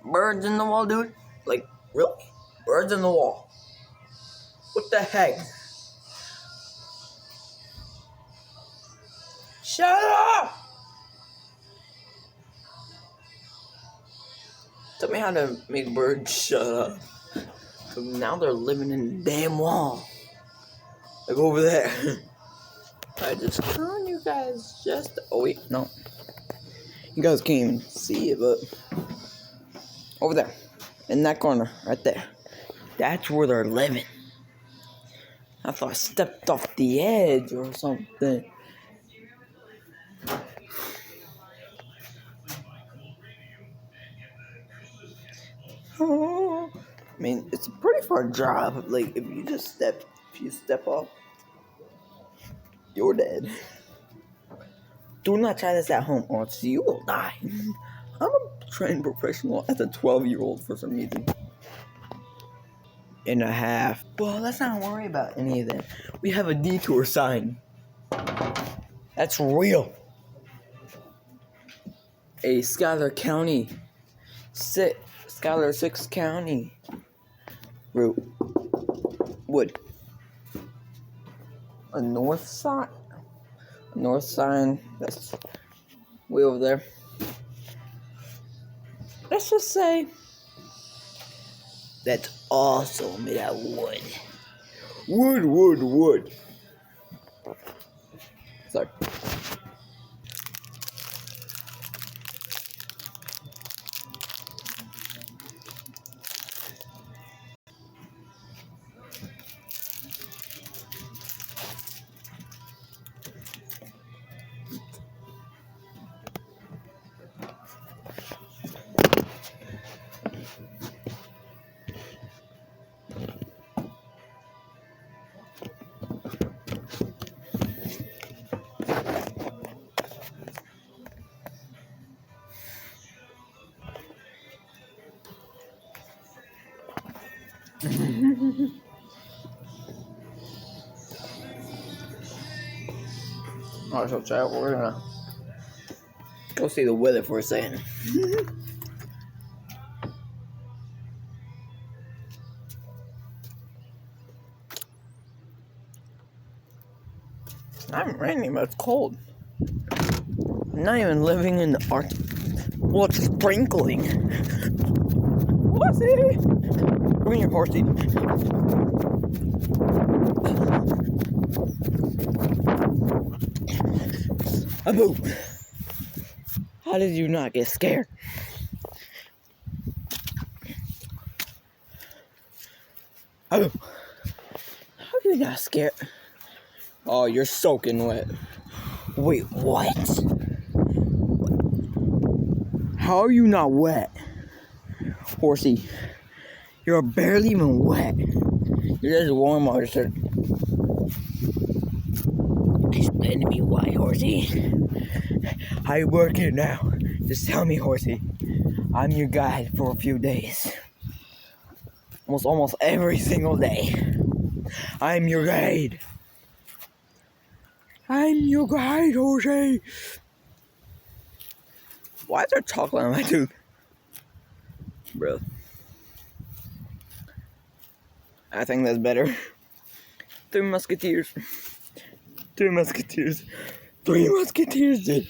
Birds in the wall, dude? Like, really? Birds in the wall. What the heck? Shut up! Tell me how to make birds shut up. So now they're living in the damn wall. Like over there. I just turned you guys just... Oh wait, no. You guys can't even see it, but... Over there. In that corner, right there. That's where they're living. I thought I stepped off the edge or something. Oh, I mean, it's a pretty far drop. Like, if you step off, you're dead. Do not try this at home, or else you will die. I'm a trained professional as a 12-year-old for some reason. And a half. Well, let's not worry about any of that. We have a detour sign. That's real. A Schuyler County. Schuyler 6 County. Route. Wood. A north sign. North sign. That's way over there. Let's just say that's also made out of wood. Wood. Sorry. Alright, so chat, we're gonna go see the weather for a second. It's not raining, but it's cold. I'm not even living in the Arctic. Well, it's sprinkling. Horsey! Bring your horsey. Abu! How did you not get scared? Abu! How did you not scared? Oh, you're soaking wet. Wait, what? How are you not wet? Horsey, you're barely even wet. You're just warm water, sir. Explain to me why, Horsey. How you working now? Just tell me, Horsey. I'm your guide for a few days. Almost every single day. I'm your guide. I'm your guide, Horsey. Why is there chocolate on my tooth? Bro. I think that's better. Three Musketeers, dude.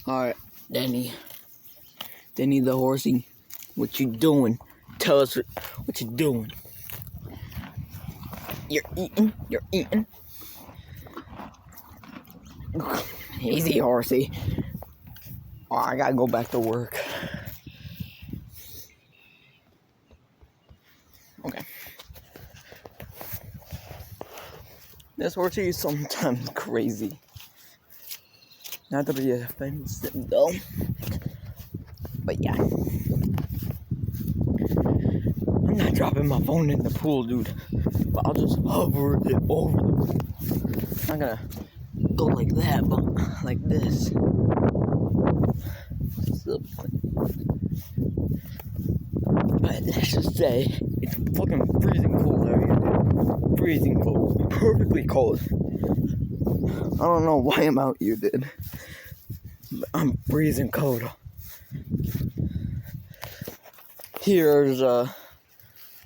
Alright, Danny the horsey. What you doing? Tell us what you doing. You're eating. Easy, horsey. Oh, I gotta go back to work. Okay. This horsey is sometimes crazy. Not to be offensive though. But yeah. I'm not dropping my phone in the pool, dude. But I'll just hover it over the pool. I'm not gonna go like that, but like this. But let's just say it's fucking freezing cold out here, dude. Freezing cold. Perfectly cold. I don't know why I'm out here, dude. I'm freezing cold. Here's one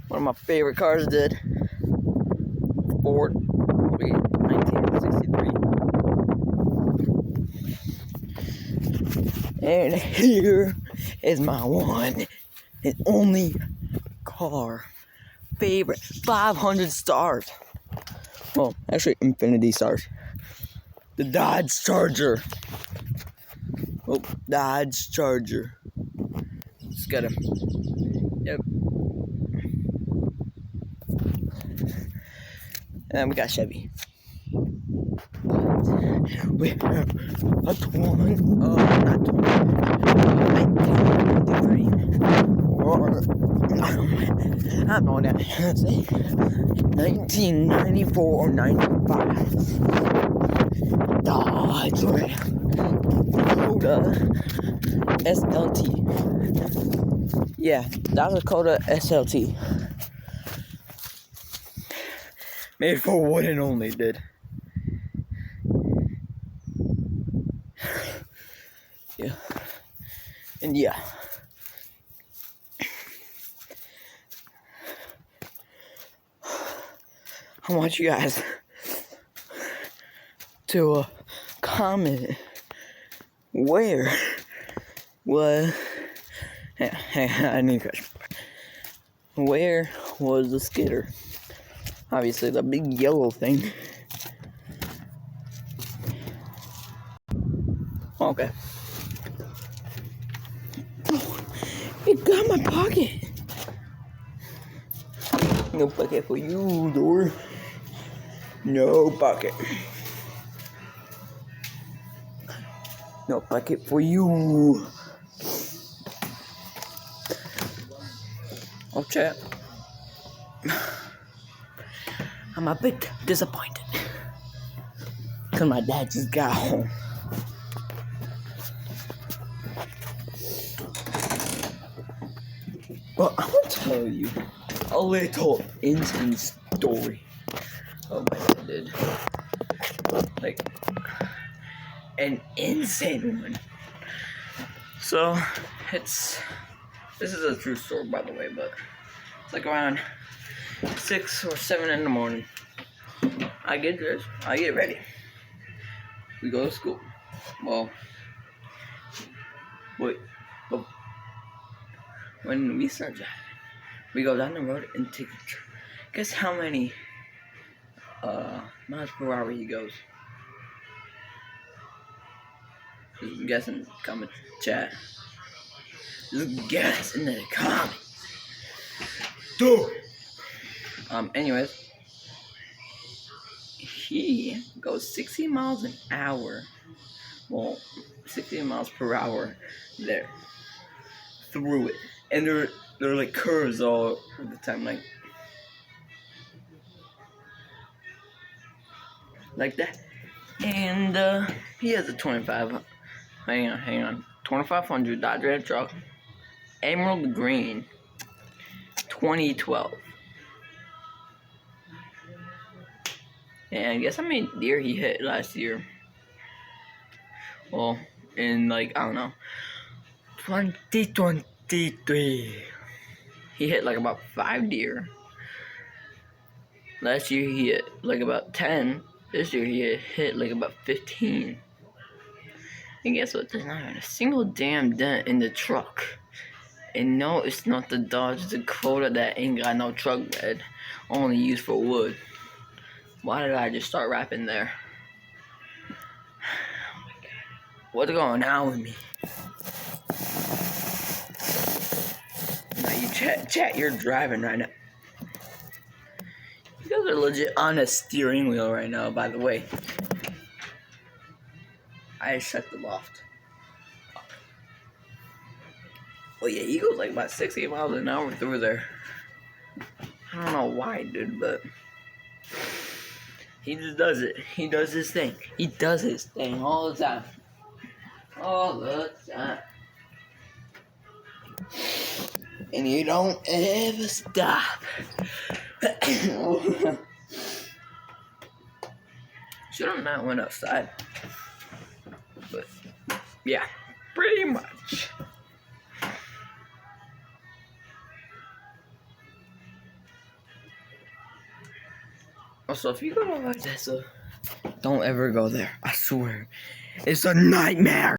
of my favorite cars did. Ford 1963. And here is my one and only car favorite. 500 stars. Well, actually infinity stars. The Dodge Charger. Oh, Dodge Charger. Just got him. Yep. And then we got Chevy. We have a not 20, 1993. Or, I don't know what I say. 1994 or 95. Dodge Dakota SLT. Yeah, Dakota SLT. Made for wood and only, dude. Yeah. And yeah. I want you guys to comment where was I need a question. Where was the skidder? Obviously the big yellow thing. Okay. It got my pocket. No pocket for you, door. No pocket. No pocket for you. Oh, chat. I'm a bit disappointed. Because my dad just got home. Well, I'm going to tell you a little insane story of my dad did. Like, an insane one. So, this is a true story, by the way, but it's like around 6 or 7 in the morning. I get dressed, I get ready. We go to school. Well, when we start driving, we go down the road and take a turn. Guess how many miles per hour he goes? Just guessing, comment, chat. Just guess in the comments. Dude. Anyways, he goes 60 miles an hour. Well, 60 miles per hour there. Through it. And they're like curves all the time, like that. And he has a 25. Hang on. 2500 Dodge Ram truck, emerald green, 2012. And guess how many deer he hit last year? Well, in I don't know, 2023. He hit like about 5 deer. Last year he hit like about 10. This year he hit like about 15. And guess what? There's not even a single damn dent in the truck. And no, it's not the Dodge Dakota that ain't got no truck bed. Only used for wood. Why did I just start rapping there? Oh my god. What's going on with me? Now you chat, you're driving right now. You guys are legit on a steering wheel right now, by the way. I shut the loft. Oh yeah, he goes like about 60 miles an hour through there. I don't know why, dude, but he just does it. He does his thing. He does his thing all the time. All the time. And you don't ever stop. Should have not went outside. But Yeah, pretty much. Also, if you go to Odessa, don't ever go there. I swear. It's a nightmare.